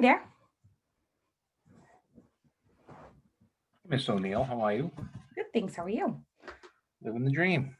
there. Miss O'Neill, how are you? Good, thanks. How are you? Living the dream.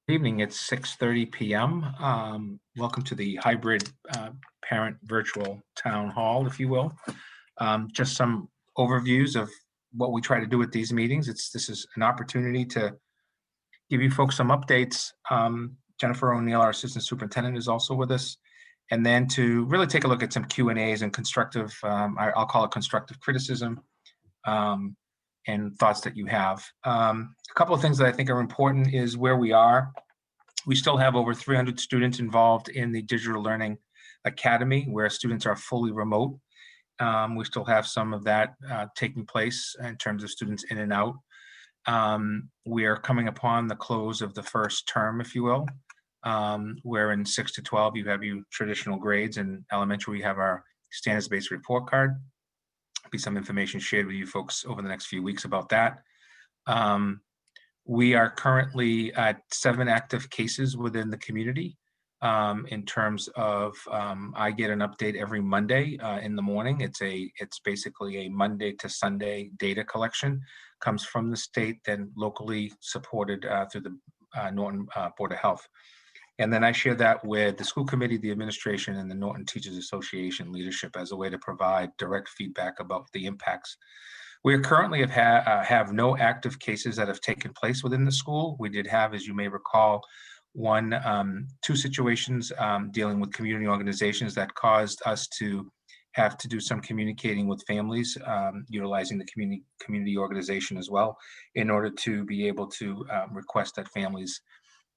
Good evening, it's 6:30 p.m. Welcome to the hybrid parent virtual town hall, if you will. Just some overviews of what we try to do with these meetings. This is an opportunity to give you folks some updates. Jennifer O'Neill, our assistant superintendent, is also with us. And then to really take a look at some Q&As and constructive, I'll call it constructive criticism, and thoughts that you have. A couple of things that I think are important is where we are. We still have over 300 students involved in the Digital Learning Academy, where students are fully remote. We still have some of that taking place in terms of students in and out. We are coming upon the close of the first term, if you will, where in 6 to 12 you have your traditional grades, and elementary we have our standards-based report card. Be some information shared with you folks over the next few weeks about that. We are currently at 7 active cases within the community. In terms of, I get an update every Monday in the morning. It's basically a Monday to Sunday data collection, comes from the state, then locally supported through the Norton Board of Health. And then I share that with the school committee, the administration, and the Norton Teachers Association leadership as a way to provide direct feedback about the impacts. We currently have no active cases that have taken place within the school. We did have, as you may recall, two situations dealing with community organizations that caused us to have to do some communicating with families, utilizing the community organization as well, in order to be able to request that families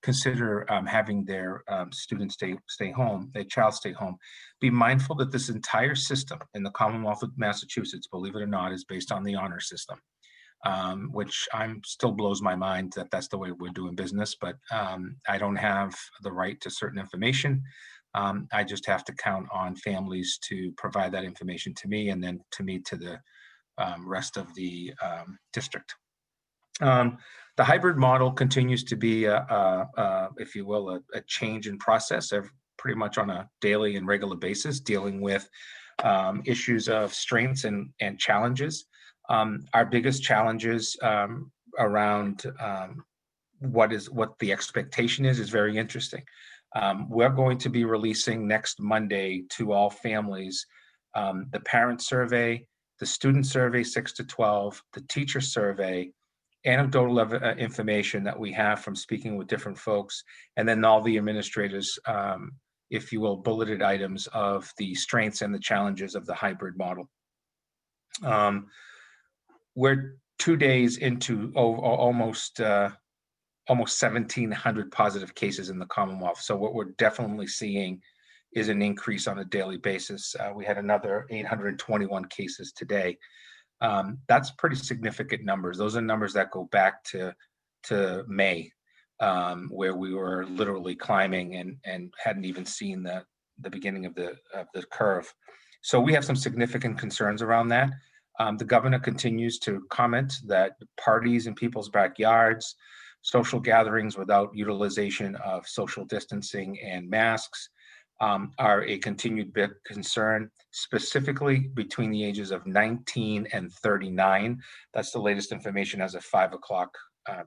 consider having their students stay home, their child stay home. Be mindful that this entire system in the Commonwealth of Massachusetts, believe it or not, is based on the honor system, which still blows my mind that that's the way we're doing business, but I don't have the right to certain information. I just have to count on families to provide that information to me, and then to me to the rest of the district. The hybrid model continues to be, if you will, a change in process of pretty much on a daily and regular basis, dealing with issues of strengths and challenges. Our biggest challenges around what the expectation is very interesting. We're going to be releasing next Monday to all families the parent survey, the student survey 6 to 12, the teacher survey, anecdotal information that we have from speaking with different folks, and then all the administrators, if you will, bulleted items of the strengths and the challenges of the hybrid model. We're 2 days into almost 1,700 positive cases in the Commonwealth. So what we're definitely seeing is an increase on a daily basis. We had another 821 cases today. That's pretty significant numbers. Those are numbers that go back to May, where we were literally climbing and hadn't even seen the beginning of the curve. So we have some significant concerns around that. The governor continues to comment that parties in people's backyards, social gatherings without utilization of social distancing and masks are a continued big concern, specifically between the ages of 19 and 39. That's the latest information as of 5 o'clock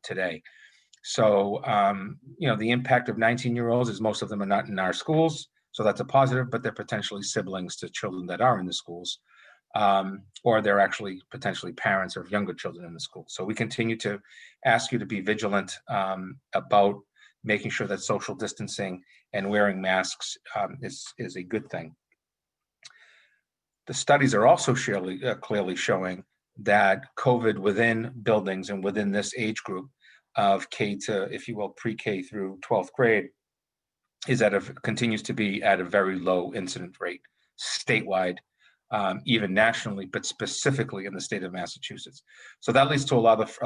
today. So, the impact of 19-year-olds is most of them are not in our schools. So that's a positive, but they're potentially siblings to children that are in the schools. Or they're actually potentially parents of younger children in the school. So we continue to ask you to be vigilant about making sure that social distancing and wearing masks is a good thing. The studies are also clearly showing that COVID within buildings and within this age group of K to, if you will, pre-K through 12th grade continues to be at a very low incident rate statewide, even nationally, but specifically in the state of Massachusetts. So that leads to a lot of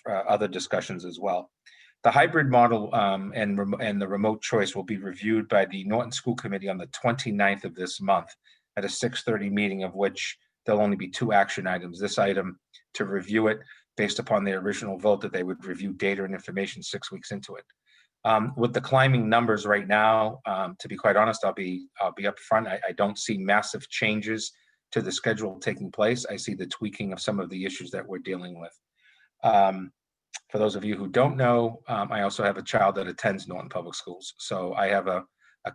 other discussions as well. The hybrid model and the remote choice will be reviewed by the Norton School Committee on the 29th of this month at a 6:30 meeting, of which there'll only be 2 action items. This item to review it based upon their original vote that they would review data and information 6 weeks into it. With the climbing numbers right now, to be quite honest, I'll be upfront. I don't see massive changes to the schedule taking place. I see the tweaking of some of the issues that we're dealing with. For those of you who don't know, I also have a child that attends Norton Public Schools. So I have a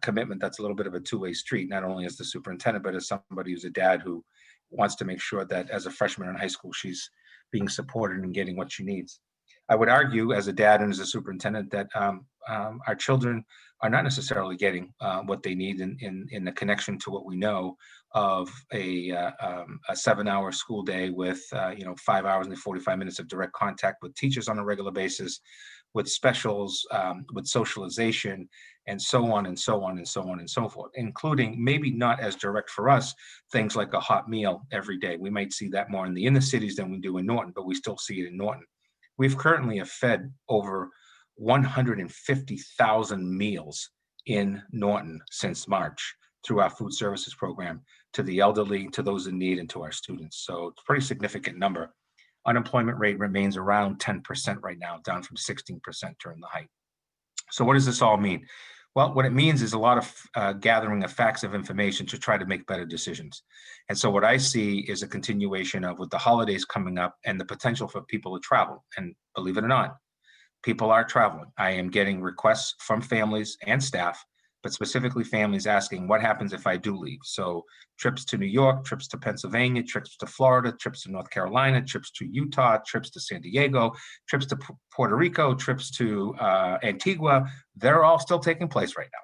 commitment that's a little bit of a two-way street, not only as the superintendent, but as somebody who's a dad who wants to make sure that as a freshman in high school, she's being supported and getting what she needs. I would argue as a dad and as a superintendent that our children are not necessarily getting what they need in the connection to what we know of a 7-hour school day with 5 hours and 45 minutes of direct contact with teachers on a regular basis, with specials, with socialization, and so on and so on and so on and so forth, including maybe not as direct for us, things like a hot meal every day. We might see that more in the inner cities than we do in Norton, but we still see it in Norton. We've currently fed over 150,000 meals in Norton since March through our food services program to the elderly, to those in need, and to our students. So it's a pretty significant number. unemployment rate remains around 10% right now, down from 16% during the height. So what does this all mean? Well, what it means is a lot of gathering of facts of information to try to make better decisions. And so what I see is a continuation of, with the holidays coming up and the potential for people to travel. And believe it or not, people are traveling. I am getting requests from families and staff, but specifically families asking, what happens if I do leave? So trips to New York, trips to Pennsylvania, trips to Florida, trips to North Carolina, trips to Utah, trips to San Diego, trips to Puerto Rico, trips to Antigua. They're all still taking place right now.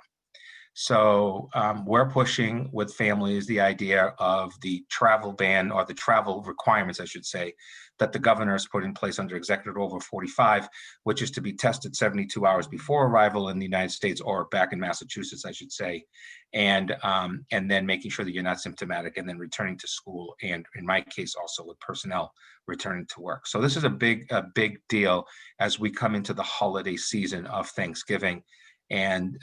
So we're pushing with families the idea of the travel ban, or the travel requirements, I should say, that the governor has put in place under Executive Order 45, which is to be tested 72 hours before arrival in the United States, or back in Massachusetts, I should say, and then making sure that you're not symptomatic, and then returning to school, and in my case also with personnel returning to work. So this is a big deal as we come into the holiday season of Thanksgiving and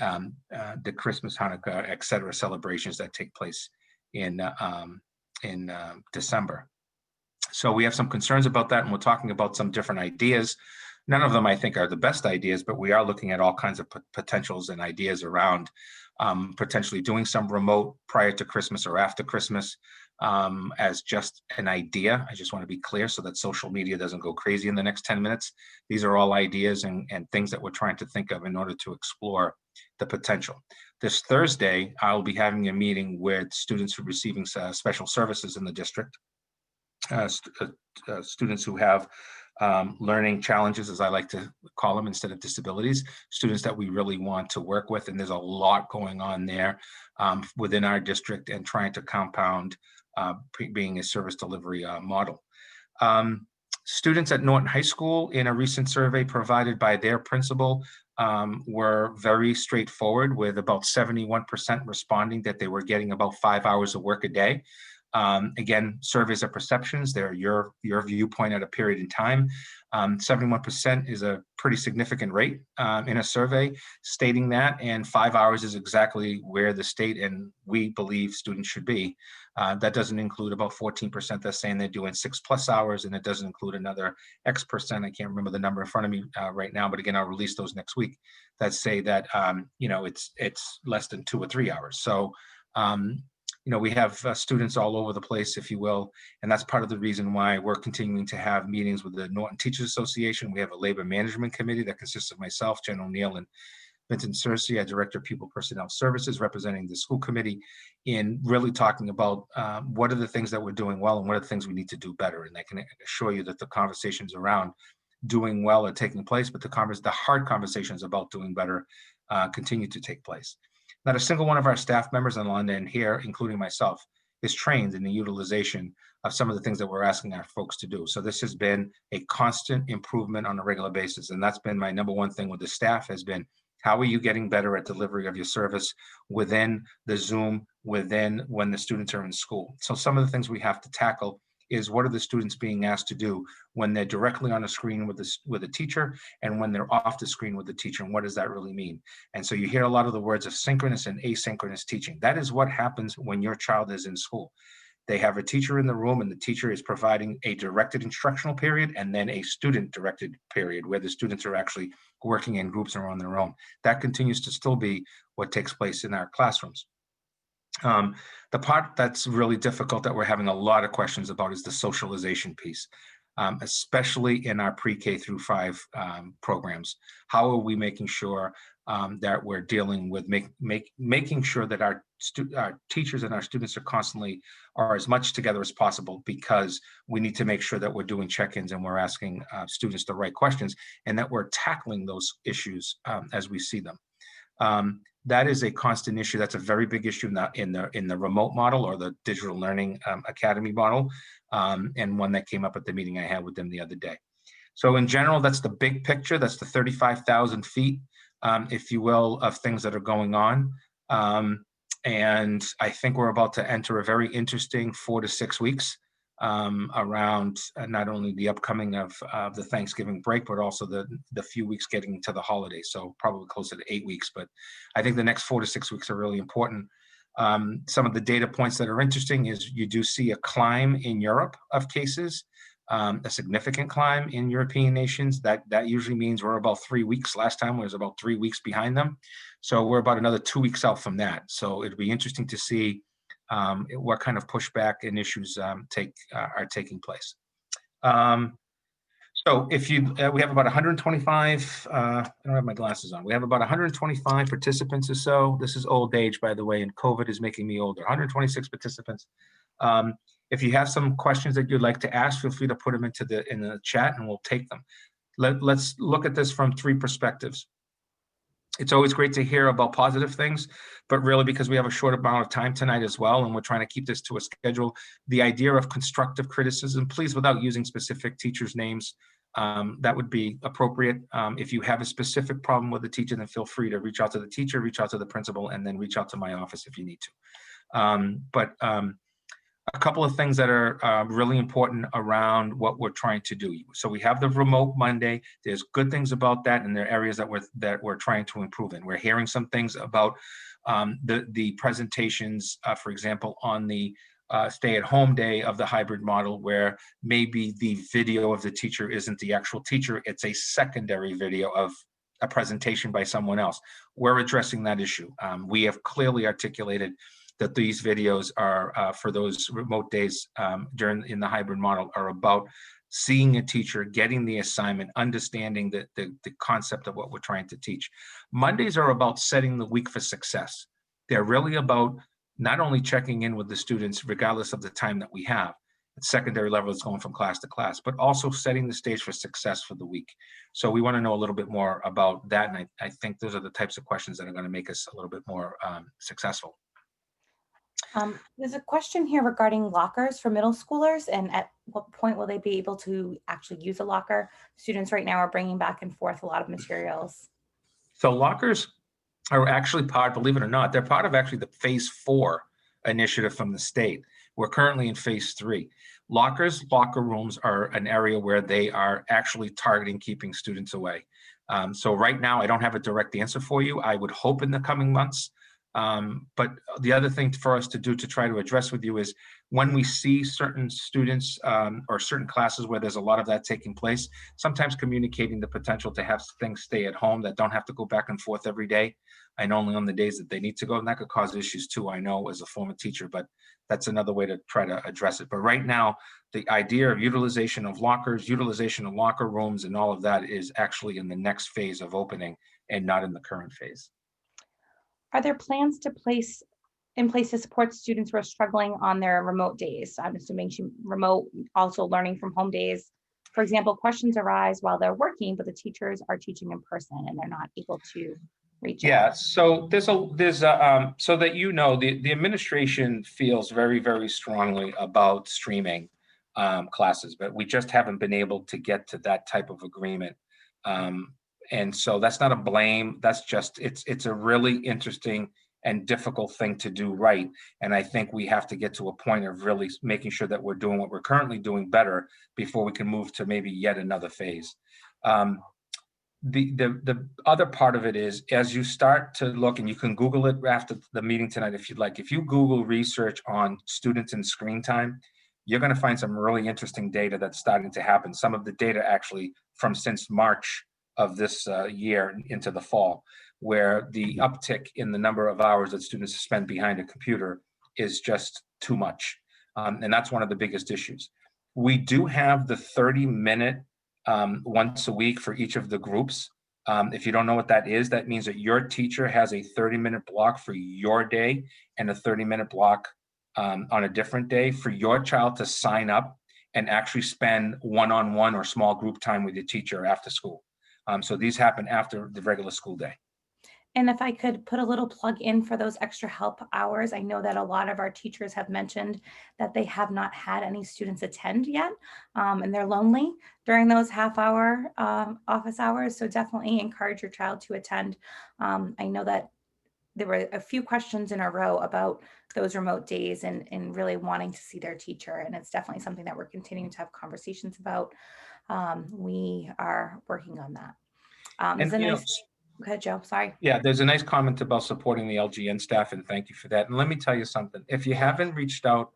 the Christmas, Hanukkah, et cetera, celebrations that take place in December. So we have some concerns about that, and we're talking about some different ideas. None of them, I think, are the best ideas, but we are looking at all kinds of potentials and ideas around potentially doing some remote prior to Christmas or after Christmas, as just an idea. I just want to be clear so that social media doesn't go crazy in the next 10 minutes. These are all ideas and things that we're trying to think of in order to explore the potential. This Thursday, I'll be having a meeting with students who are receiving special services in the district, students who have learning challenges, as I like to call them, instead of disabilities, students that we really want to work with. And there's a lot going on there within our district, and trying to compound being a service delivery model. Students at Norton High School, in a recent survey provided by their principal, were very straightforward, with about 71% responding that they were getting about 5 hours of work a day. Again, surveys are perceptions. They're your viewpoint at a period in time. 71% is a pretty significant rate in a survey stating that, and 5 hours is exactly where the state and we believe students should be. That doesn't include about 14% that's saying they're doing 6+ hours, and it doesn't include another X percent. I can't remember the number in front of me right now, but again, I'll release those next week, that say that it's less than 2 or 3 hours. So we have students all over the place, if you will, and that's part of the reason why we're continuing to have meetings with the Norton Teachers Association. We have a labor management committee that consists of myself, Jen O'Neill, and Vincent Searcy, our Director of People Personnel Services, representing the school committee, in really talking about what are the things that we're doing well and what are the things we need to do better. And I can assure you that the conversations around doing well are taking place, but the hard conversations about doing better continue to take place. Not a single one of our staff members in London here, including myself, is trained in the utilization of some of the things that we're asking our folks to do. So this has been a constant improvement on a regular basis. And that's been my number one thing with the staff, has been, how are you getting better at delivery of your service within the Zoom, within when the students are in school? So some of the things we have to tackle is, what are the students being asked to do when they're directly on a screen with a teacher, and when they're off the screen with the teacher, and what does that really mean? And so you hear a lot of the words of synchronous and asynchronous teaching. That is what happens when your child is in school. They have a teacher in the room, and the teacher is providing a directed instructional period, and then a student directed period where the students are actually working in groups or on their own. That continues to still be what takes place in our classrooms. The part that's really difficult, that we're having a lot of questions about, is the socialization piece, especially in our pre-K through 5 programs. How are we making sure that we're dealing with making sure that our teachers and our students are as much together as possible, because we need to make sure that we're doing check-ins and we're asking students the right questions, and that we're tackling those issues as we see them. That is a constant issue. That's a very big issue in the remote model, or the digital learning academy model, and one that came up at the meeting I had with them the other day. So in general, that's the big picture. That's the 35,000 feet, if you will, of things that are going on. And I think we're about to enter a very interesting 4 to 6 weeks around not only the upcoming of the Thanksgiving break, but also the few weeks getting to the holidays. So probably closer to 8 weeks, but I think the next 4 to 6 weeks are really important. Some of the data points that are interesting is, you do see a climb in Europe of cases. a significant climb in European nations. That usually means we're about 3 weeks. Last time was about 3 weeks behind them. So we're about another 2 weeks out from that. So it'll be interesting to see what kind of pushback and issues are taking place. So if you, we have about 125, I don't have my glasses on. We have about 125 participants or so. This is old age, by the way, and COVID is making me older. 126 participants. If you have some questions that you'd like to ask, feel free to put them in the chat and we'll take them. Let's look at this from 3 perspectives. It's always great to hear about positive things, but really because we have a short amount of time tonight as well, and we're trying to keep this to a schedule, the idea of constructive criticism, please, without using specific teachers' names, that would be appropriate. If you have a specific problem with the teacher, then feel free to reach out to the teacher, reach out to the principal, and then reach out to my office if you need to. A couple of things that are really important around what we're trying to do. So we have the remote Monday. There's good things about that, and there are areas that we're trying to improve in. We're hearing some things about the presentations, for example, on the stay-at-home day of the hybrid model, where maybe the video of the teacher isn't the actual teacher, it's a secondary video of a presentation by someone else. We're addressing that issue. We have clearly articulated that these videos are for those remote days in the hybrid model are about seeing a teacher, getting the assignment, understanding the concept of what we're trying to teach. Mondays are about setting the week for success. They're really about not only checking in with the students, regardless of the time that we have, at secondary level, it's going from class to class, but also setting the stage for success for the week. So we want to know a little bit more about that, and I think those are the types of questions that are going to make us a little bit more successful. There's a question here regarding lockers for middle schoolers, and at what point will they be able to actually use a locker? Students right now are bringing back and forth a lot of materials. So lockers are actually part, believe it or not, they're part of actually the phase 4 initiative from the state. We're currently in phase 3. Locker rooms are an area where they are actually targeting keeping students away. So right now, I don't have a direct answer for you. I would hope in the coming months. But the other thing for us to do to try to address with you is when we see certain students or certain classes where there's a lot of that taking place, sometimes communicating the potential to have things stay at home that don't have to go back and forth every day and only on the days that they need to go. And that could cause issues too, I know, as a former teacher, but that's another way to try to address it. But right now, the idea of utilization of lockers, utilization of locker rooms, and all of that is actually in the next phase of opening and not in the current phase. Are there plans in place to support students who are struggling on their remote days? I'm assuming remote, also learning from home days. For example, questions arise while they're working, but the teachers are teaching in person and they're not able to reach out. Yeah, so so that you know, the administration feels very, very strongly about streaming classes, but we just haven't been able to get to that type of agreement. And so that's not a blame. That's just it's a really interesting and difficult thing to do right. And I think we have to get to a point of really making sure that we're doing what we're currently doing better before we can move to maybe yet another phase. The other part of it is, as you start to look, and you can Google it after the meeting tonight if you'd like, if you Google research on students and screen time, you're going to find some really interesting data that's starting to happen. Some of the data actually from since March of this year into the fall, where the uptick in the number of hours that students spend behind a computer is just too much. And that's one of the biggest issues. We do have the 30-minute once a week for each of the groups. If you don't know what that is, that means that your teacher has a 30-minute block for your day and a 30-minute block on a different day for your child to sign up and actually spend one-on-one or small group time with your teacher after school. So these happen after the regular school day. And if I could put a little plug in for those extra help hours, I know that a lot of our teachers have mentioned that they have not had any students attend yet, and they're lonely during those half-hour office hours. So definitely encourage your child to attend. I know that there were a few questions in a row about those remote days and really wanting to see their teacher. And it's definitely something that we're continuing to have conversations about. We are working on that. Go ahead, Joe, sorry. Yeah, there's a nice comment about supporting the Lgn staff, and thank you for that. And let me tell you something. If you haven't reached out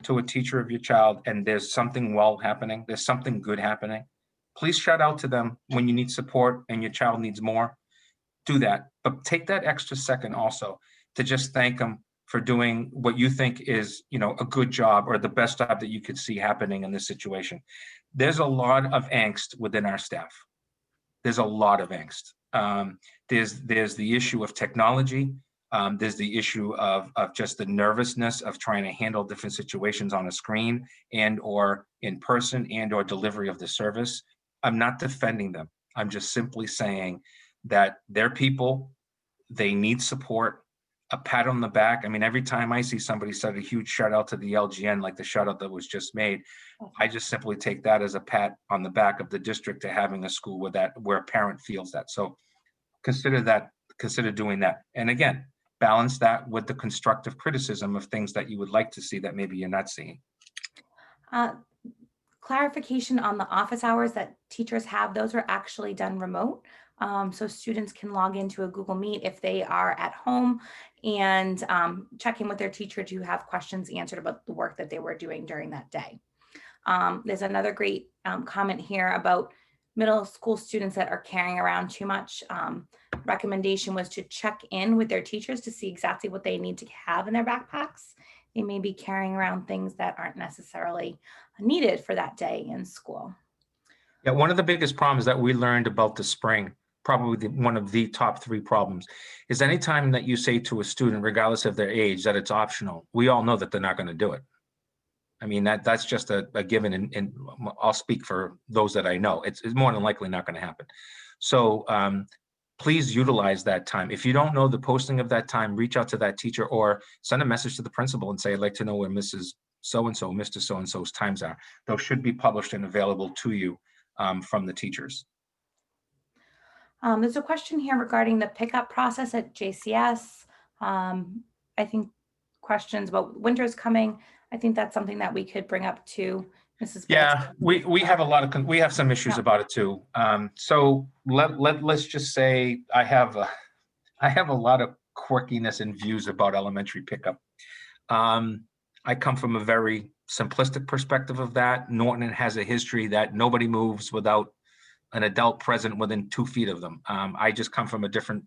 to a teacher of your child and there's something well happening, there's something good happening, please shout out to them when you need support and your child needs more. Do that, but take that extra second also to just thank them for doing what you think is, a good job or the best job that you could see happening in this situation. There's a lot of angst within our staff. There's a lot of angst. There's the issue of technology. There's the issue of just the nervousness of trying to handle different situations on a screen and or in person and or delivery of the service. I'm not defending them. I'm just simply saying that they're people, they need support, a pat on the back. I mean, every time I see somebody set a huge shout out to the LGN, like the shout out that was just made, I just simply take that as a pat on the back of the district to having a school where a parent feels that. So consider doing that. And again, balance that with the constructive criticism of things that you would like to see that maybe you're not seeing. Uh, Clarification on the office hours that teachers have, those are actually done remote. So students can log into a Google Meet if they are at home and check in with their teacher to have questions answered about the work that they were doing during that day. There's another great comment here about middle school students that are carrying around too much. Recommendation was to check in with their teachers to see exactly what they need to have in their backpacks. They may be carrying around things that aren't necessarily needed for that day in school. Yeah, one of the biggest problems that we learned about the spring, probably one of the top 3 problems, is anytime that you say to a student, regardless of their age, that it's optional, we all know that they're not going to do it. I mean, that's just a given, and I'll speak for those that I know. It's more than likely not going to happen. So please utilize that time. If you don't know the posting of that time, reach out to that teacher or send a message to the principal and say, I'd like to know where Mrs. So-and-so, Mr. So-and-so's times are. Those should be published and available to you from the teachers. There's a question here regarding the pickup process at JCS. I think questions about winter's coming. I think that's something that we could bring up to Mrs. Yeah, we have we have some issues about it too. So let's just say I have a lot of quirkiness and views about elementary pickup. I come from a very simplistic perspective of that. Norton has a history that nobody moves without an adult present within 2 feet of them. I just come from a different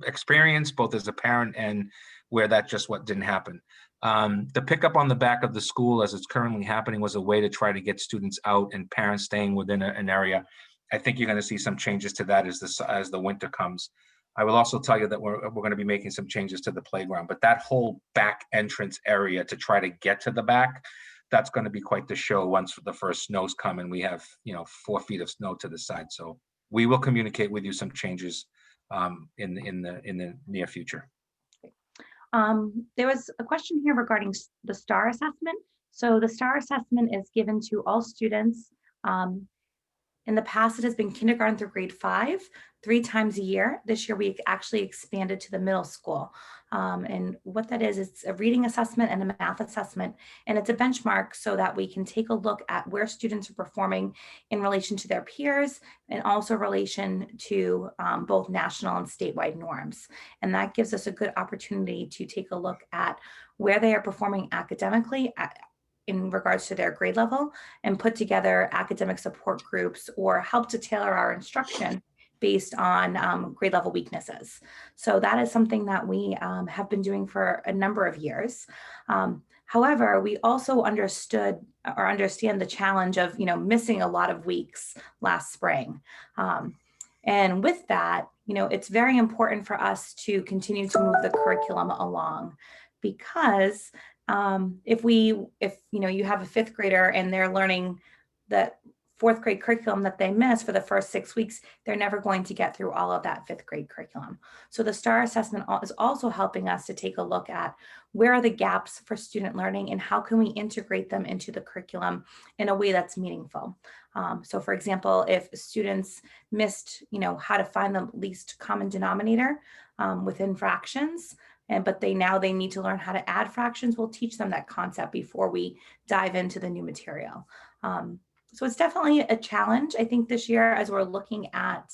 experience, both as a parent and where that just what didn't happen. The pickup on the back of the school as it's currently happening was a way to try to get students out and parents staying within an area. I think you're going to see some changes to that as the winter comes. I will also tell you that we're going to be making some changes to the playground, but that whole back entrance area to try to get to the back, that's going to be quite the show once the first snows come and we have 4 feet of snow to the side. So we will communicate with you some changes in the near future. There was a question here regarding the STAR assessment. So the STAR assessment is given to all students. In the past, it has been kindergarten through grade 5, 3 times a year. This year, we actually expanded to the middle school. And what that is, it's a reading assessment and a math assessment. And it's a benchmark so that we can take a look at where students are performing in relation to their peers and also relation to both national and statewide norms. And that gives us a good opportunity to take a look at where they are performing academically in regards to their grade level and put together academic support groups or help to tailor our instruction based on grade level weaknesses. So that is something that we have been doing for a number of years. However, we also understand the challenge of missing a lot of weeks last spring. And with that, it's very important for us to continue to move the curriculum along because if you have a 5th grader and they're learning the 4th grade curriculum that they miss for the first 6 weeks, they're never going to get through all of that 5th grade curriculum. So the STAR assessment is also helping us to take a look at where are the gaps for student learning and how can we integrate them into the curriculum in a way that's meaningful. So for example, if students missed, how to find the least common denominator within fractions, but they need to learn how to add fractions, we'll teach them that concept before we dive into the new material. So it's definitely a challenge, I think, this year as we're looking at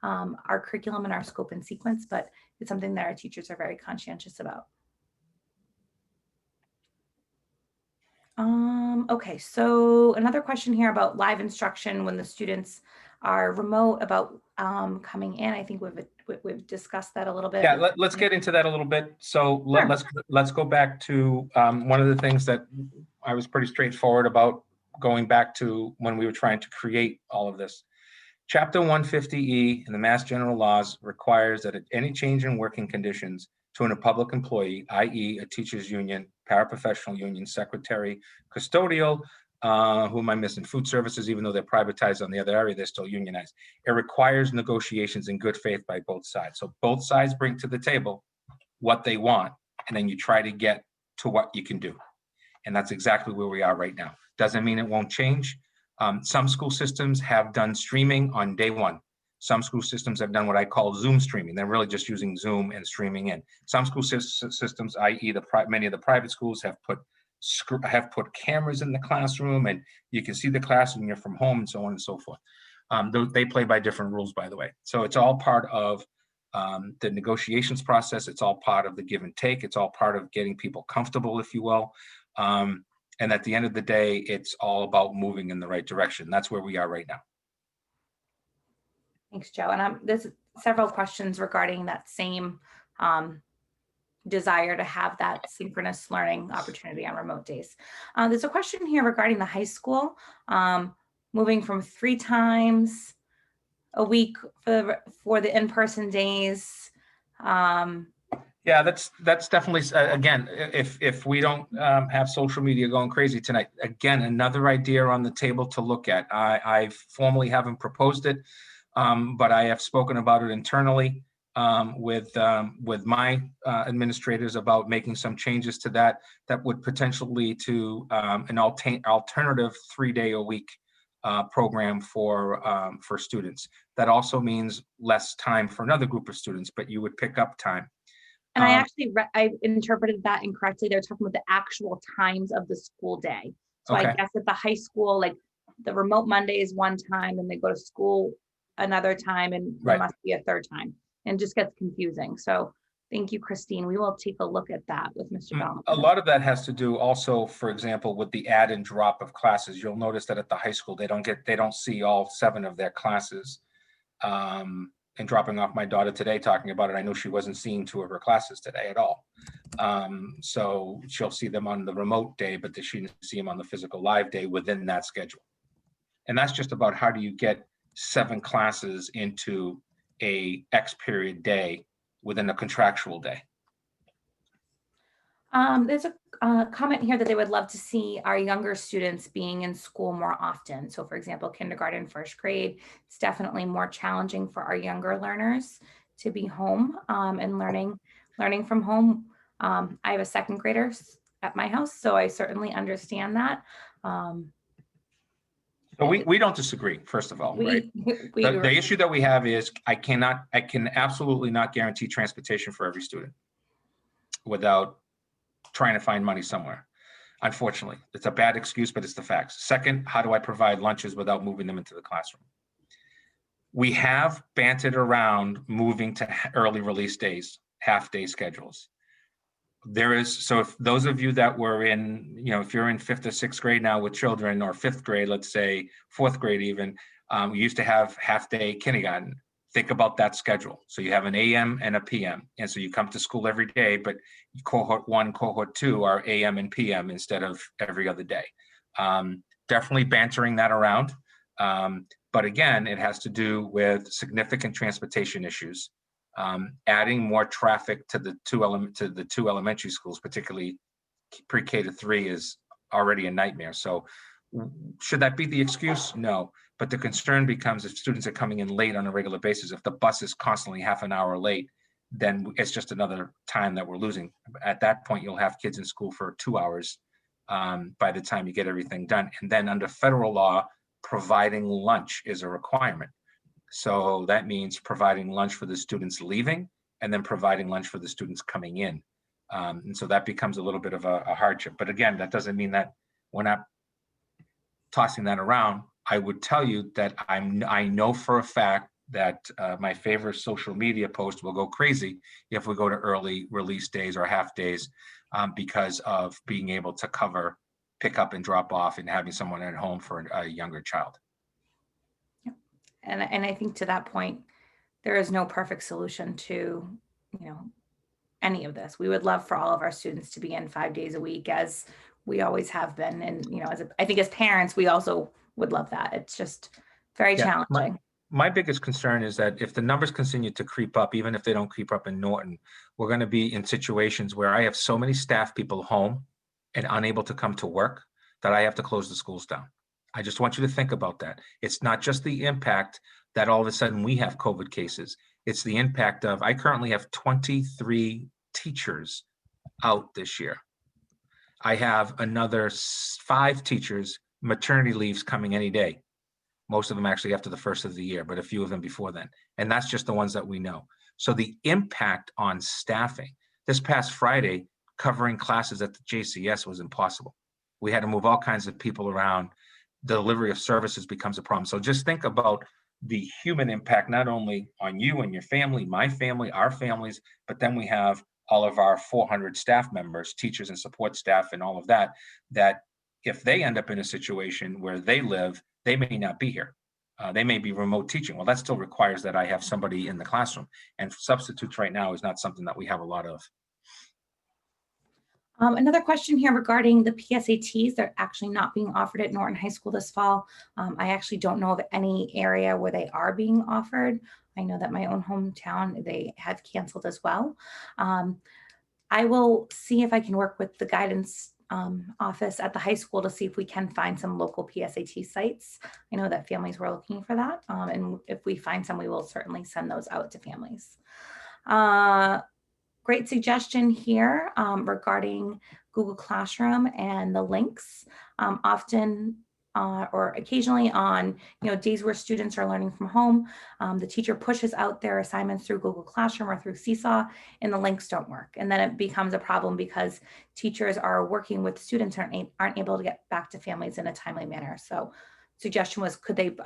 our curriculum and our scope and sequence, but it's something that our teachers are very conscientious about. Okay, so another question here about live instruction when the students are remote about coming in. I think we've discussed that a little bit. Yeah, let's get into that a little bit. So Sure. let's go back to one of the things that I was pretty straightforward about going back to when we were trying to create all of this. Chapter 150E in the Mass General Laws requires that any change in working conditions to a public employee, i.e. a teachers union, paraprofessional union, secretary, custodial, who am I missing? Food services, even though they're privatized on the other area, they're still unionized. It requires negotiations in good faith by both sides. So both sides bring to the table what they want, and then you try to get to what you can do. And that's exactly where we are right now. Doesn't mean it won't change. Some school systems have done streaming on day one. Some school systems have done what I call Zoom streaming. They're really just using Zoom and streaming in. Some school systems, i.e. many of the private schools, have put cameras in the classroom, and you can see the class when you're from home, and so on and so forth. They play by different rules, by the way. So it's all part of the negotiations process. It's all part of the give and take. It's all part of getting people comfortable, if you will. And at the end of the day, it's all about moving in the right direction. That's where we are right now. Thanks, Joe. And there's several questions regarding that same desire to have that synchronous learning opportunity on remote days. There's a question here regarding the high school, moving from 3 times a week for the in-person days. Yeah, that's definitely, again, if we don't have social media going crazy tonight, again, another idea on the table to look at. I formally haven't proposed it, but I have spoken about it internally with my administrators about making some changes to that would potentially lead to an alternative 3-day-a-week program for students. That also means less time for another group of students, but you would pick up time. And I actually I interpreted that incorrectly. They're talking about the actual times of the school day. So Okay. I guess at the high school, like the remote Monday is one time, and they go to school another time, and there Right. must be a third time, and it just gets confusing. So thank you, Christine. We will take a look at that with Mr. Bellman. A lot of that has to do also, for example, with the add and drop of classes. You'll notice that at the high school, they don't see all 7 of their classes. And dropping off my daughter today, talking about it, I know she wasn't seeing 2 of her classes today at all. So she'll see them on the remote day, but she didn't see them on the physical live day within that schedule. And that's just about how do you get 7 classes into a X period day within a contractual day. There's a comment here that they would love to see our younger students being in school more often. So for example, kindergarten, first grade, it's definitely more challenging for our younger learners to be home and learning from home. I have a 2nd grader at my house, so I certainly understand that. So we don't disagree, first of all, right? The issue that we have is I can absolutely not guarantee transportation for every student without trying to find money somewhere. Unfortunately, it's a bad excuse, but it's the facts. Second, how do I provide lunches without moving them into the classroom? We have bantered around moving to early release days, half-day schedules. So if those of you that were in, if you're in 5th or 6th grade now with children, or 5th grade, let's say 4th grade even, we used to have half-day kindergarten. Think about that schedule. So you have an AM and a PM. And so you come to school every day, but cohort 1, cohort 2 are AM and PM instead of every other day. Definitely bantering that around. But again, it has to do with significant transportation issues. Adding more traffic to the 2 elementary schools, particularly pre-K to 3, is already a nightmare. So should that be the excuse? No. But the concern becomes if students are coming in late on a regular basis, if the bus is constantly half an hour late, then it's just another time that we're losing. At that point, you'll have kids in school for 2 hours by the time you get everything done. And then under federal law, providing lunch is a requirement. So that means providing lunch for the students leaving and then providing lunch for the students coming in. And so that becomes a little bit of a hardship. But again, that doesn't mean that we're not tossing that around. I would tell you that I know for a fact that my favorite social media post will go crazy if we go to early release days or half days because of being able to cover pick up and drop off and having someone at home for a younger child. And I think to that point, there is no perfect solution to, any of this. We would love for all of our students to be in 5 days a week, as we always have been. And, I think as parents, we also would love that. It's just very Yeah, challenging. my biggest concern is that if the numbers continue to creep up, even if they don't creep up in Norton, we're going to be in situations where I have so many staff people home and unable to come to work that I have to close the schools down. I just want you to think about that. It's not just the impact that all of a sudden we have COVID cases. It's the impact of, I currently have 23 teachers out this year. I have another 5 teachers, maternity leaves coming any day. Most of them actually after the first of the year, but a few of them before then. And that's just the ones that we know. So the impact on staffing, this past Friday, covering classes at the JCS was impossible. We had to move all kinds of people around. The delivery of services becomes a problem. So just think about the human impact, not only on you and your family, my family, our families, but then we have all of our 400 staff members, teachers and support staff and all of that, that if they end up in a situation where they live, they may not be here. They may be remote teaching. Well, that still requires that I have somebody in the classroom. And substitutes right now is not something that we have a lot of. Another question here regarding the PSATs. They're actually not being offered at Norton High School this fall. I actually don't know of any area where they are being offered. I know that my own hometown, they have canceled as well. I will see if I can work with the guidance office at the high school to see if we can find some local PSAT sites. I know that families were looking for that. And if we find some, we will certainly send those out to families. Great suggestion here regarding Google Classroom and the links. Often or occasionally on days where students are learning from home, the teacher pushes out their assignments through Google Classroom or through Seesaw, and the links don't work. And then it becomes a problem because teachers are working with students and aren't able to get back to families in a timely manner. So suggestion was, could they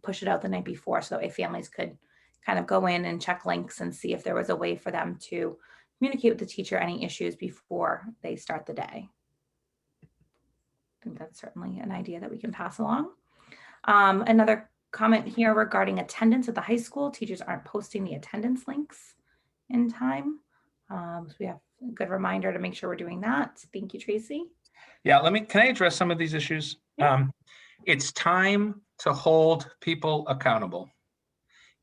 push it out the night before so that way families could kind of go in and check links and see if there was a way for them to communicate with the teacher any issues before they start the day. I think that's certainly an idea that we can pass along. Another comment here regarding attendance at the high school. Teachers aren't posting the attendance links in time. So we have a good reminder to make sure we're doing that. Thank you, Tracy. Yeah, can I address some of these issues? Yeah. It's time to hold people accountable.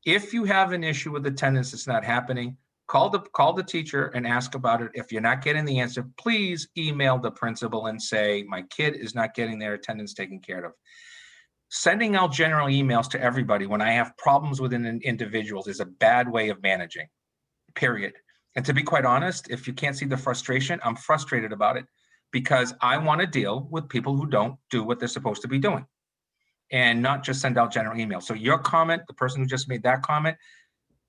If you have an issue with attendance that's not happening, call the teacher and ask about it. If you're not getting the answer, please email the principal and say, my kid is not getting their attendance taken care of. Sending out general emails to everybody when I have problems within individuals is a bad way of managing, period. And to be quite honest, if you can't see the frustration, I'm frustrated about it because I want to deal with people who don't do what they're supposed to be doing and not just send out general emails. So your comment, the person who just made that comment,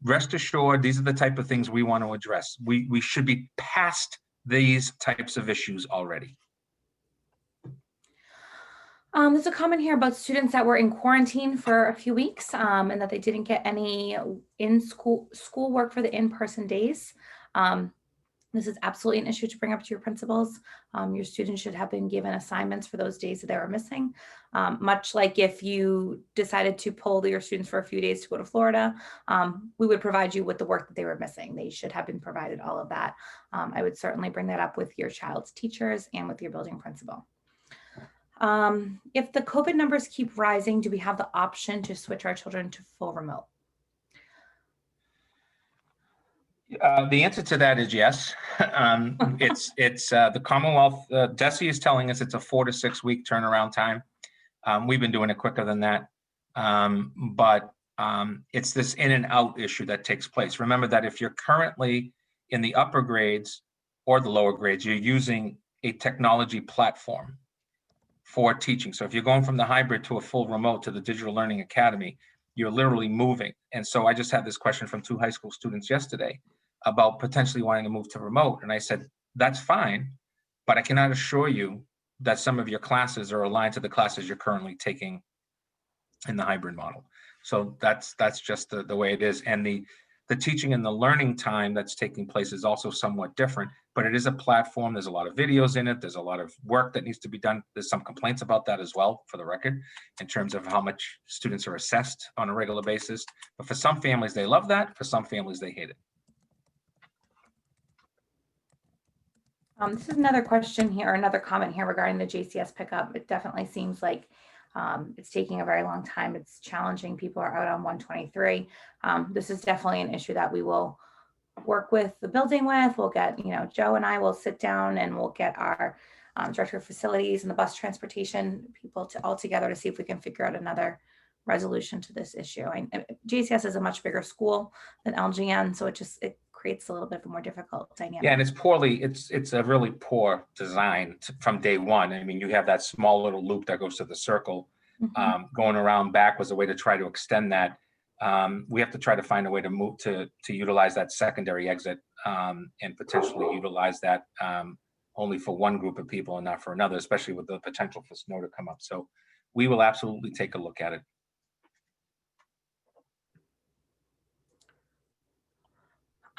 rest assured, these are the type of things we want to address. We should be past these types of issues already. There's a comment here about students that were in quarantine for a few weeks and that they didn't get any school work for the in-person days. This is absolutely an issue to bring up to your principals. Your students should have been given assignments for those days that they were missing. Much like if you decided to pull your students for a few days to go to Florida, we would provide you with the work that they were missing. They should have been provided all of that. I would certainly bring that up with your child's teachers and with your building principal. If the COVID numbers keep rising, do we have the option to switch our children to full remote? The answer to that is yes. It's the Commonwealth. DESE is telling us it's a 4 to 6 week turnaround time. We've been doing it quicker than that, but it's this in and out issue that takes place. Remember that if you're currently in the upper grades or the lower grades, you're using a technology platform for teaching. So if you're going from the hybrid to a full remote to the Digital Learning Academy, you're literally moving. And so I just had this question from 2 high school students yesterday about potentially wanting to move to remote. And I said, that's fine, but I cannot assure you that some of your classes are aligned to the classes you're currently taking in the hybrid model. So that's just the way it is. And The teaching and the learning time that's taking place is also somewhat different, but it is a platform. There's a lot of videos in it. There's a lot of work that needs to be done. There's some complaints about that as well, for the record, in terms of how much students are assessed on a regular basis. But for some families, they love that. For some families, they hate it. This is another question here, or another comment here regarding the JCS pickup. It definitely seems like it's taking a very long time. It's challenging. People are out on 123. This is definitely an issue that we will work with the building with. We'll get, Joe and I will sit down and we'll get our director of facilities and the bus transportation people all together to see if we can figure out another resolution to this issue. JCS is a much bigger school than LGN, so it creates a little bit of a more difficult dynamic. Yeah, and it's a really poor design from day one. I mean, you have that small little loop that goes to the circle. Going around back was a way to try to extend that. We have to try to find a way to move to utilize that secondary exit and potentially utilize that only for one group of people and not for another, especially with the potential for snow to come up. So we will absolutely take a look at it.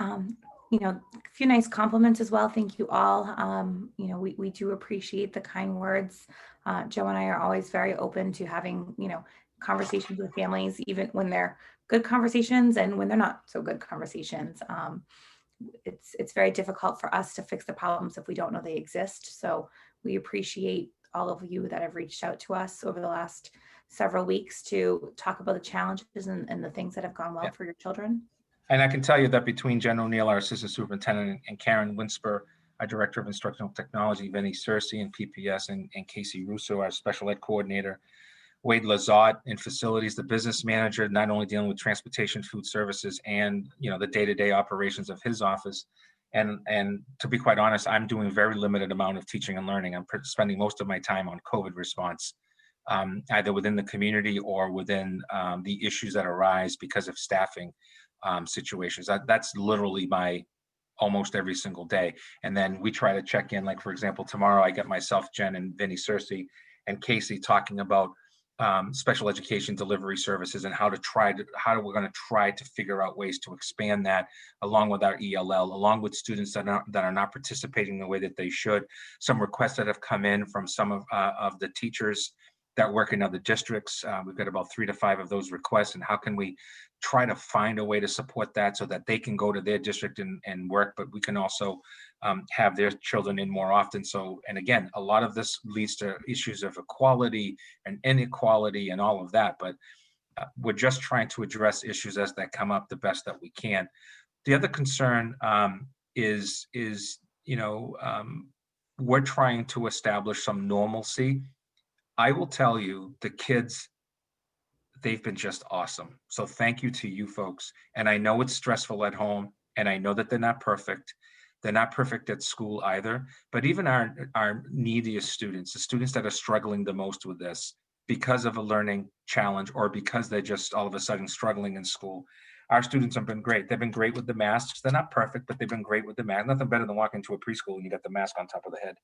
A few nice compliments as well. Thank you all. We do appreciate the kind words. Joe and I are always very open to having, conversations with families, even when they're good conversations and when they're not so good conversations. It's very difficult for us to fix the problems if we don't know they exist. So we appreciate all of you that have reached out to us over the last several weeks to talk about the challenges and the things that have gone well for your children. And I can tell you that between Jen O'Neill, our assistant superintendent, and Karen Winsper, our director of instructional technology, Vinny Searcy in PPS, and Casey Russo, our special ed coordinator, Wade Lazat in facilities, the business manager, not only dealing with transportation, food services, and the day-to-day operations of his office. And to be quite honest, I'm doing a very limited amount of teaching and learning. I'm spending most of my time on COVID response, either within the community or within the issues that arise because of staffing situations. That's literally my almost every single day. And then we try to check in, like, for example, tomorrow I get myself, Jen, and Vinny Searcy and Casey talking about special education delivery services and how we're going to try to figure out ways to expand that, along with our ELL, along with students that are not participating the way that they should. Some requests that have come in from some of the teachers that work in other districts. We've got about 3 to 5 of those requests, and how can we try to find a way to support that so that they can go to their district and work, but we can also have their children in more often. So, and again, a lot of this leads to issues of equality and inequality and all of that, but we're just trying to address issues as they come up the best that we can. The other concern is we're trying to establish some normalcy. I will tell you, the kids, they've been just awesome. So thank you to you folks. And I know it's stressful at home, and I know that they're not perfect. They're not perfect at school either. But even our neediest students, the students that are struggling the most with this because of a learning challenge or because they're just all of a sudden struggling in school, our students have been great. They've been great with the masks. They're not perfect, but they've been great with the mask. Nothing better than walking into a preschool and you got the mask on top of the head.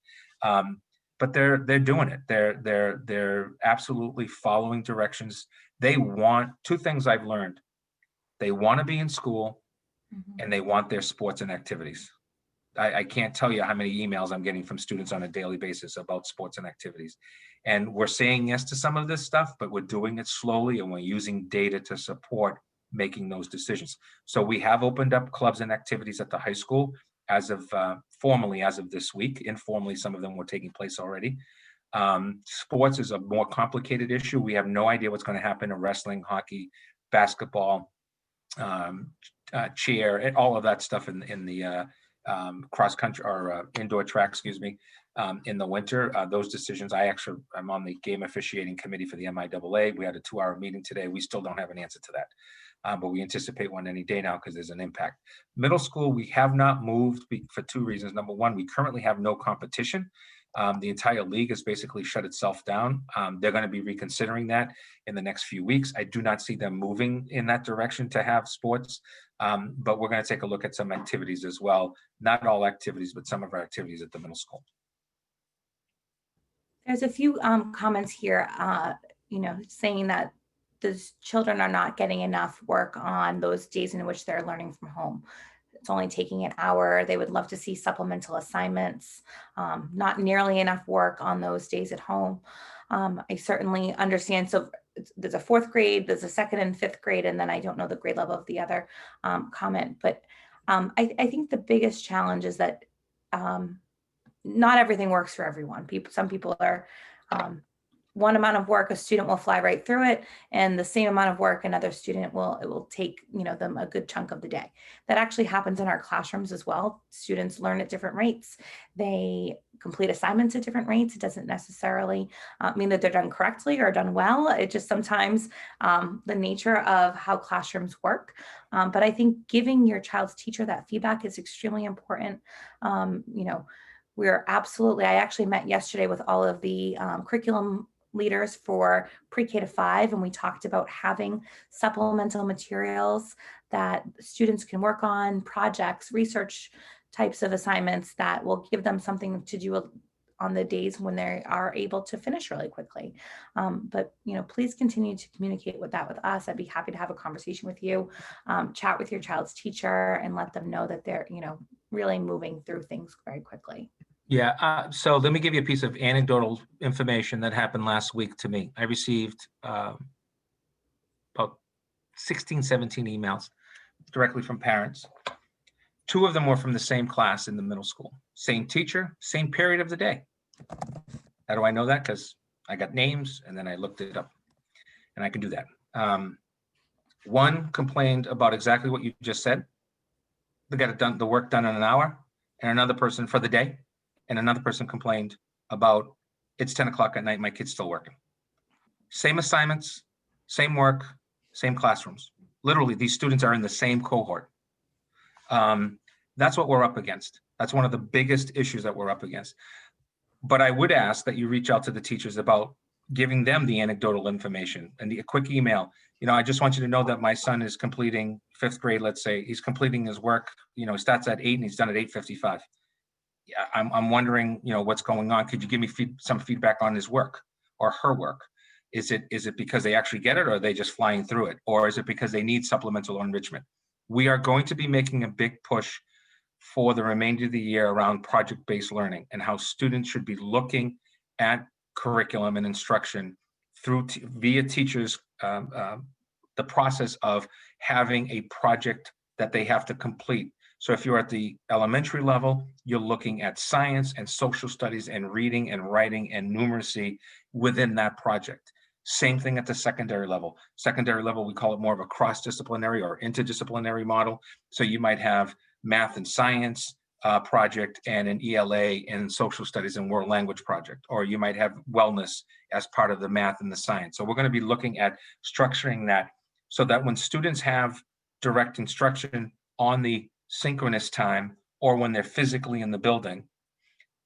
But they're doing it. They're absolutely following directions. They want 2 things I've learned. They want to be in school, and they want their sports and activities. I can't tell you how many emails I'm getting from students on a daily basis about sports and activities. And we're saying yes to some of this stuff, but we're doing it slowly, and we're using data to support making those decisions. So we have opened up clubs and activities at the high school as of formally as of this week. Informally, some of them were taking place already. Sports is a more complicated issue. We have no idea what's going to happen in wrestling, hockey, basketball, cheer, and all of that stuff in the cross country or indoor track, in the winter. Those decisions, I'm on the game officiating committee for the MIAA. We had a 2-hour meeting today. We still don't have an answer to that. But we anticipate one any day now because there's an impact. Middle school, we have not moved for 2 reasons. Number one, we currently have no competition. The entire league has basically shut itself down. They're going to be reconsidering that in the next few weeks. I do not see them moving in that direction to have sports, but we're going to take a look at some activities as well. Not all activities, but some of our activities at the middle school. There's a few comments here, saying that the children are not getting enough work on those days in which they're learning from home. It's only taking an hour. They would love to see supplemental assignments, not nearly enough work on those days at home. I certainly understand. So there's a fourth grade, there's a second and fifth grade, and then I don't know the grade level of the other comment. But I think the biggest challenge is that not everything works for everyone. Some people are one amount of work, a student will fly right through it, and the same amount of work another student will take, them a good chunk of the day. That actually happens in our classrooms as well. Students learn at different rates. They complete assignments at different rates. It doesn't necessarily mean that they're done correctly or done well. It just sometimes the nature of how classrooms work. But I think giving your child's teacher that feedback is extremely important. We're absolutely, I actually met yesterday with all of the curriculum leaders for pre-K to 5, and we talked about having supplemental materials that students can work on, projects, research types of assignments that will give them something to do on the days when they are able to finish really quickly. But please continue to communicate with us. I'd be happy to have a conversation with you, chat with your child's teacher, and let them know that they're really moving through things very quickly. Yeah, so let me give you a piece of anecdotal information that happened last week to me. I received about 16, 17 emails directly from parents. 2 of them were from the same class in the middle school, same teacher, same period of the day. How do I know that? Because I got names and then I looked it up, and I can do that. One complained about exactly what you just said. They got it done, the work done in an hour, and another person for the day. And another person complained about it's 10 o'clock at night, my kid's still working. Same assignments, same work, same classrooms. Literally, these students are in the same cohort. That's what we're up against. That's one of the biggest issues that we're up against. But I would ask that you reach out to the teachers about giving them the anecdotal information and a quick email. I just want you to know that my son is completing 5th grade, let's say. He's completing his work, he starts at 8 and he's done at 8:55. Yeah, I'm wondering, what's going on. Could you give me some feedback on his work or her work? Is it because they actually get it, or are they just flying through it? Or is it because they need supplemental enrichment? We are going to be making a big push for the remainder of the year around project-based learning and how students should be looking at curriculum and instruction through via teachers, the process of having a project that they have to complete. So if you're at the elementary level, you're looking at science and social studies and reading and writing and numeracy within that project. Same thing at the secondary level. Secondary level, we call it more of a cross-disciplinary or interdisciplinary model. So you might have math and science project and an ELA and social studies and world language project, or you might have wellness as part of the math and the science. So we're going to be looking at structuring that so that when students have direct instruction on the synchronous time or when they're physically in the building,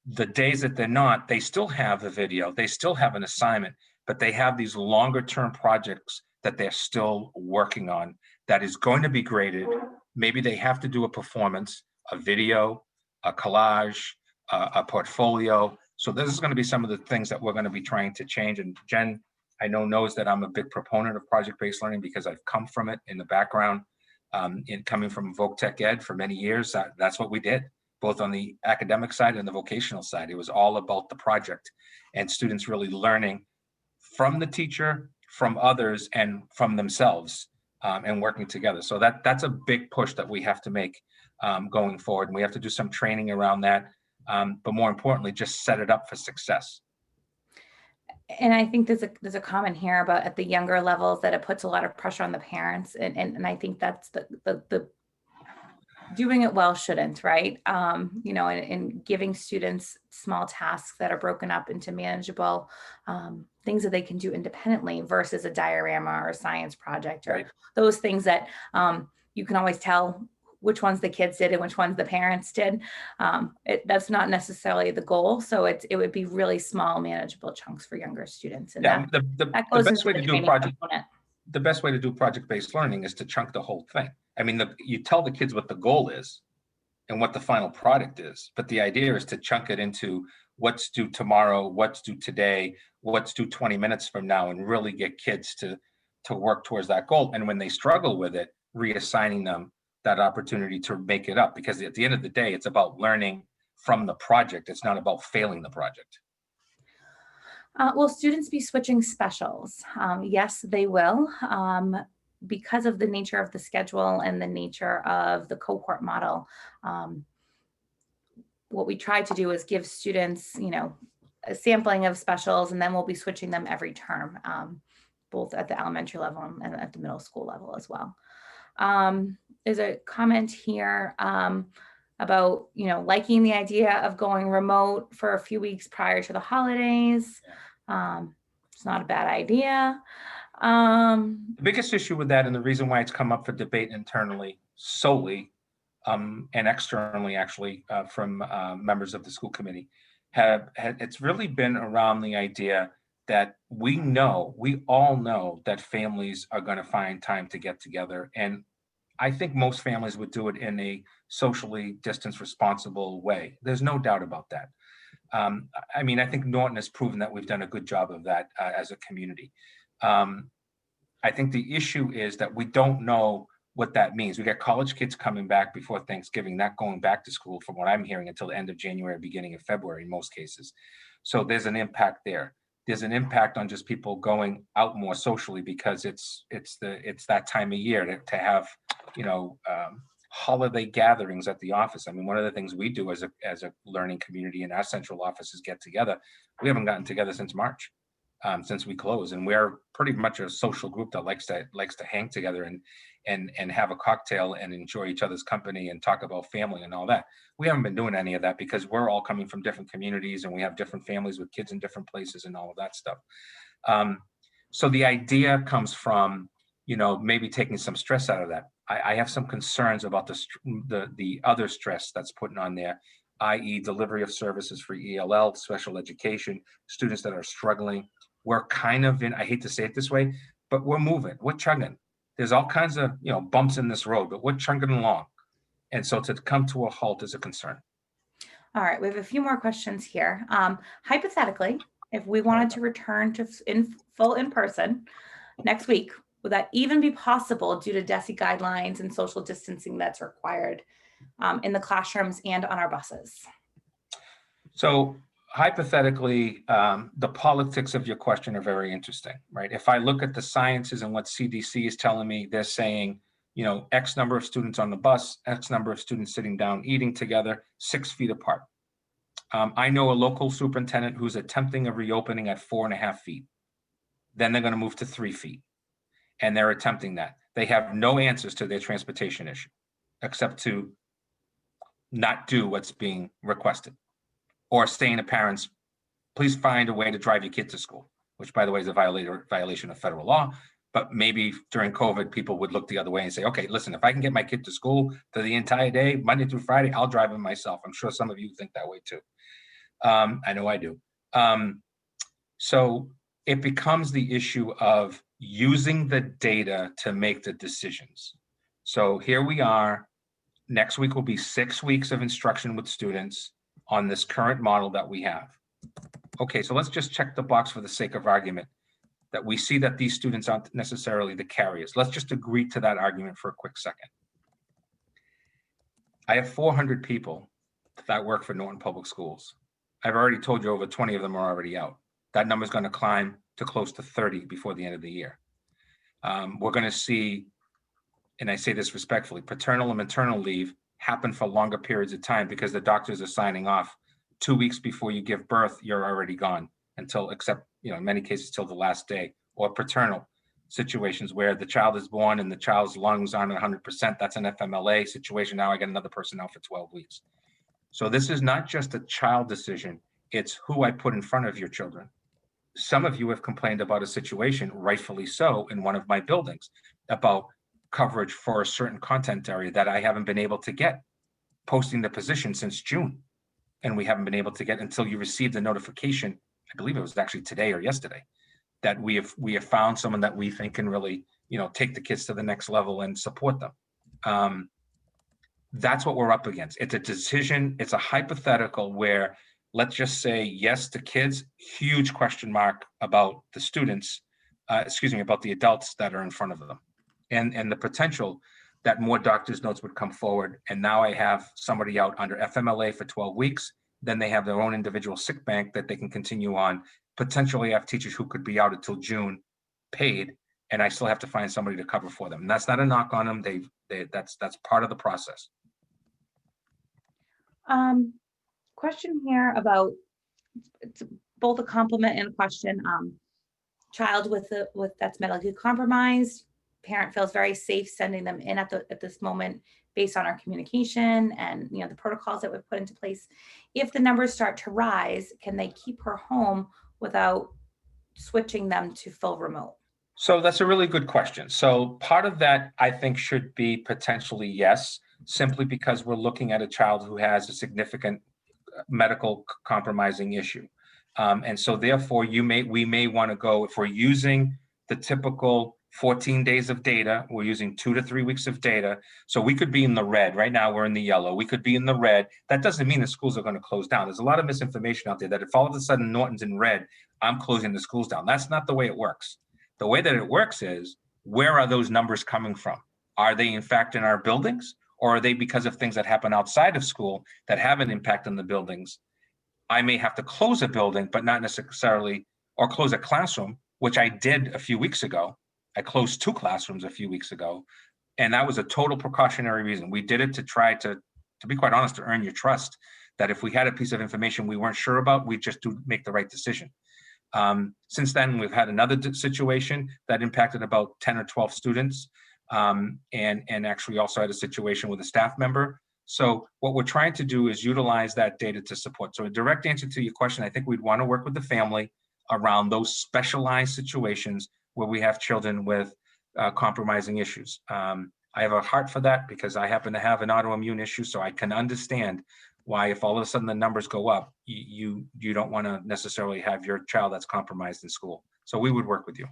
the days that they're not, they still have the video, they still have an assignment, but they have these longer term projects that they're still working on that is going to be graded. Maybe they have to do a performance, a video, a collage, a portfolio. So this is going to be some of the things that we're going to be trying to change. And Jen, I know, knows that I'm a big proponent of project-based learning because I've come from it in the background. In coming from Voc Tech Ed for many years, that's what we did, both on the academic side and the vocational side. It was all about the project and students really learning from the teacher, from others, and from themselves, and working together. So that's a big push that we have to make going forward. And we have to do some training around that, but more importantly, just set it up for success. And I think there's a comment here about at the younger levels that it puts a lot of pressure on the parents, and I think that's the doing it well shouldn't, right? And giving students small tasks that are broken up into manageable things that they can do independently versus a diorama or a science project or those things that you can always tell which ones the kids did and which ones the parents did. That's not necessarily the goal. So it would be really small, manageable chunks for younger students. And that goes into the training component. The best way to do project-based learning is to chunk the whole thing. I mean, you tell the kids what the goal is and what the final product is, but the idea is to chunk it into what's due tomorrow, what's due today, what's due 20 minutes from now, and really get kids to to work towards that goal. And when they struggle with it, reassigning them that opportunity to make it up, because at the end of the day, it's about learning from the project. It's not about failing the project. Will students be switching specials? Yes, they will. Because of the nature of the schedule and the nature of the cohort model, what we try to do is give students, a sampling of specials, and then we'll be switching them every term, both at the elementary level and at the middle school level as well. There's a comment here about, liking the idea of going remote for a few weeks prior to the holidays. It's not a bad idea. The biggest issue with that, and the reason why it's come up for debate internally solely and externally, actually, from members of the school committee, it's really been around the idea that we all know that families are going to find time to get together. And I think most families would do it in a socially distanced, responsible way. There's no doubt about that. I mean, I think Norton has proven that we've done a good job of that as a community. I think the issue is that we don't know what that means. We got college kids coming back before Thanksgiving, not going back to school, from what I'm hearing, until the end of January, beginning of February in most cases. So there's an impact there. There's an impact on just people going out more socially, because it's that time of year to have, holiday gatherings at the office. I mean, one of the things we do as a learning community in our central office is get together. We haven't gotten together since March. Since we closed, and we're pretty much a social group that likes to hang together and have a cocktail and enjoy each other's company and talk about family and all that. We haven't been doing any of that because we're all coming from different communities and we have different families with kids in different places and all of that stuff. So the idea comes from, maybe taking some stress out of that. I have some concerns about the other stress that's putting on there, i.e. delivery of services for ELL, special education, students that are struggling. We're kind of in, I hate to say it this way, but we're moving, we're chugging. There's all kinds of, bumps in this road, but we're chugging along. And so to come to a halt is a concern. All right, we have a few more questions here. Hypothetically, if we wanted to return to full in person next week, would that even be possible due to DESE guidelines and social distancing that's required in the classrooms and on our buses? So hypothetically, the politics of your question are very interesting, right? If I look at the sciences and what CDC is telling me, they're saying, X number of students on the bus, X number of students sitting down, eating together, 6 feet apart. I know a local superintendent who's attempting a reopening at 4.5 feet. Then they're going to move to 3 feet. And they're attempting that. They have no answers to their transportation issue, except to not do what's being requested, or saying to parents, please find a way to drive your kid to school, which, by the way, is a violation of federal law. But maybe during COVID, people would look the other way and say, okay, listen, if I can get my kid to school for the entire day, Monday through Friday, I'll drive him myself. I'm sure some of you think that way too. I know I do. So it becomes the issue of using the data to make the decisions. So here we are. Next week will be 6 weeks of instruction with students on this current model that we have. Okay, so let's just check the box for the sake of argument that we see that these students aren't necessarily the carriers. Let's just agree to that argument for a quick second. I have 400 people that work for Norton Public Schools. I've already told you over 20 of them are already out. That number is going to climb to close to 30 before the end of the year. We're going to see, and I say this respectfully, paternal and maternal leave happen for longer periods of time because the doctors are signing off 2 weeks before you give birth, you're already gone until, except, in many cases, till the last day, or paternal situations where the child is born and the child's lungs aren't 100%. That's an FMLA situation. Now I get another person out for 12 weeks. So this is not just a child decision. It's who I put in front of your children. Some of you have complained about a situation, rightfully so, in one of my buildings about coverage for a certain content area that I haven't been able to get, posting the position since June. And we haven't been able to get until you received the notification, I believe it was actually today or yesterday, that we have found someone that we think can really, take the kids to the next level and support them. That's what we're up against. It's a decision. It's a hypothetical where let's just say yes to kids, huge question mark about the students. about the adults that are in front of them, and the potential that more doctor's notes would come forward. And now I have somebody out under FMLA for 12 weeks. Then they have their own individual sick bank that they can continue on. Potentially have teachers who could be out until June paid, and I still have to find somebody to cover for them. And that's not a knock on them. That's part of the process. Question here about, it's both a compliment and a question. Child with that's medically compromised, parent feels very safe sending them in at this moment based on our communication and the protocols that we've put into place. If the numbers start to rise, can they keep her home without switching them to full remote? So that's a really good question. So part of that, I think, should be potentially yes, simply because we're looking at a child who has a significant medical compromising issue. And so therefore, we may want to go, if we're using the typical 14 days of data, we're using 2 to 3 weeks of data. So we could be in the red. Right now, we're in the yellow. We could be in the red. That doesn't mean the schools are going to close down. There's a lot of misinformation out there that if all of a sudden Norton's in red, I'm closing the schools down. That's not the way it works. The way that it works is, where are those numbers coming from? Are they in fact in our buildings, or are they because of things that happen outside of school that have an impact on the buildings? I may have to close a building, but not necessarily, or close a classroom, which I did a few weeks ago. I closed 2 classrooms a few weeks ago, and that was a total precautionary reason. We did it to try to be quite honest, to earn your trust, that if we had a piece of information we weren't sure about, we'd just make the right decision. Since then, we've had another situation that impacted about 10 or 12 students, and actually also had a situation with a staff member. So what we're trying to do is utilize that data to support. So a direct answer to your question, I think we'd want to work with the family around those specialized situations where we have children with compromising issues. I have a heart for that because I happen to have an autoimmune issue, so I can understand why, if all of a sudden the numbers go up, you don't want to necessarily have your child that's compromised in school. So we would work with you.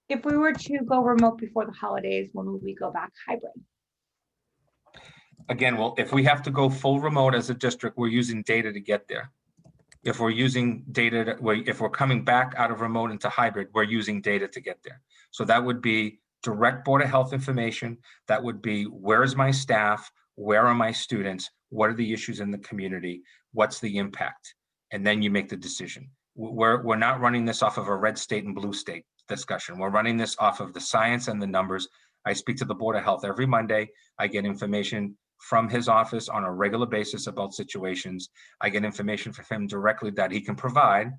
If we were to go remote before the holidays, when would we go back hybrid? Again, well, if we have to go full remote as a district, we're using data to get there. If we're using data, if we're coming back out of remote into hybrid, we're using data to get there. So that would be direct Board of Health information. That would be, where is my staff? Where are my students? What are the issues in the community? What's the impact? And then you make the decision. We're not running this off of a red state and blue state discussion. We're running this off of the science and the numbers. I speak to the Board of Health every Monday. I get information from his office on a regular basis about situations. I get information from him directly that he can provide,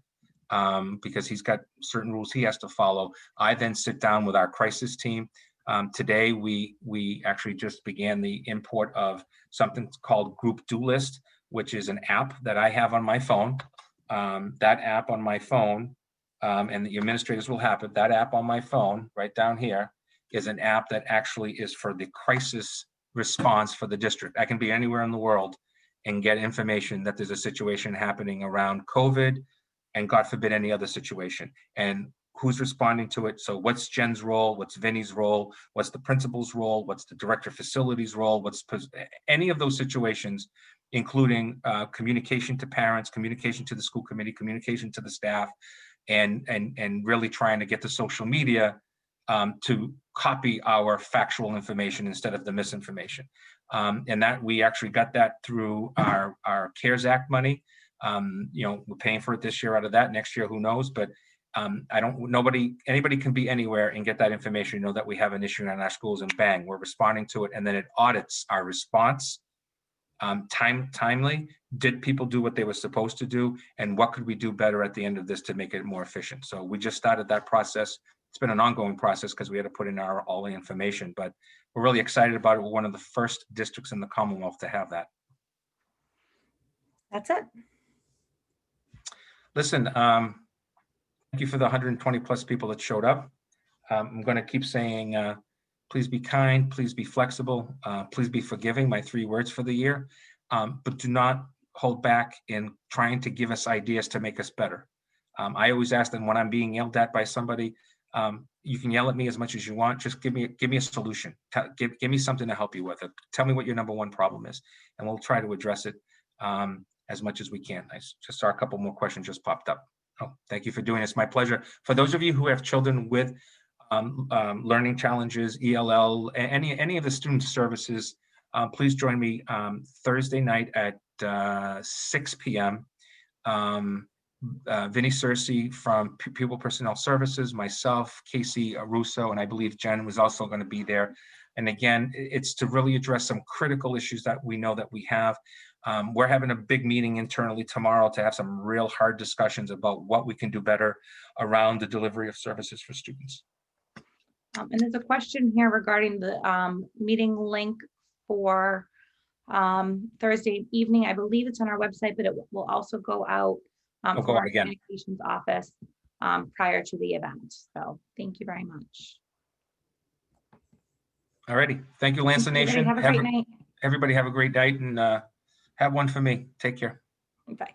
because he's got certain rules he has to follow. I then sit down with our crisis team. Today, we actually just began the import of something called Group Do List, which is an app that I have on my phone. That app on my phone, and the administrators will have it, that app on my phone right down here is an app that actually is for the crisis response for the district. I can be anywhere in the world and get information that there's a situation happening around COVID, and God forbid any other situation, and who's responding to it. So what's Jen's role? What's Vinny's role? What's the principal's role? What's the director of facilities role? What's any of those situations, including communication to parents, communication to the school committee, communication to the staff, and really trying to get the social media to copy our factual information instead of the misinformation. And that we actually got that through our CARES Act money. We're paying for it this year out of that. Next year, who knows? But anybody can be anywhere and get that information, that we have an issue in our schools, and bang, we're responding to it. And then it audits our response timely. Did people do what they were supposed to do? And what could we do better at the end of this to make it more efficient? So we just started that process. It's been an ongoing process because we had to put in all the information, but we're really excited about it. We're one of the first districts in the Commonwealth to have that. That's it. Listen, thank you for the 120 plus people that showed up. I'm going to keep saying, please be kind, please be flexible, please be forgiving, my 3 words for the year, but do not hold back in trying to give us ideas to make us better. I always ask them when I'm being yelled at by somebody, you can yell at me as much as you want, just give me a solution. Give me something to help you with it. Tell me what your number one problem is, and we'll try to address it as much as we can. I just saw a couple more questions just popped up. Oh, thank you for doing this. My pleasure. For those of you who have children with learning challenges, ELL, any of the student services, please join me Thursday night at 6 p.m. Vinnie Cersei from Pupil Personnel Services, myself, Casey Russo, and I believe Jen was also going to be there. And again, it's to really address some critical issues that we know that we have. We're having a big meeting internally tomorrow to have some real hard discussions about what we can do better around the delivery of services for students. And there's a question here regarding the meeting link for Thursday evening. I believe it's on our website, but it will also go out I'll from go our out again. communications office prior to the event. So thank you very much. All righty. Thank you, Lancer Nation. Have a great night. Everybody have a great night, and have one for me. Take care. Bye.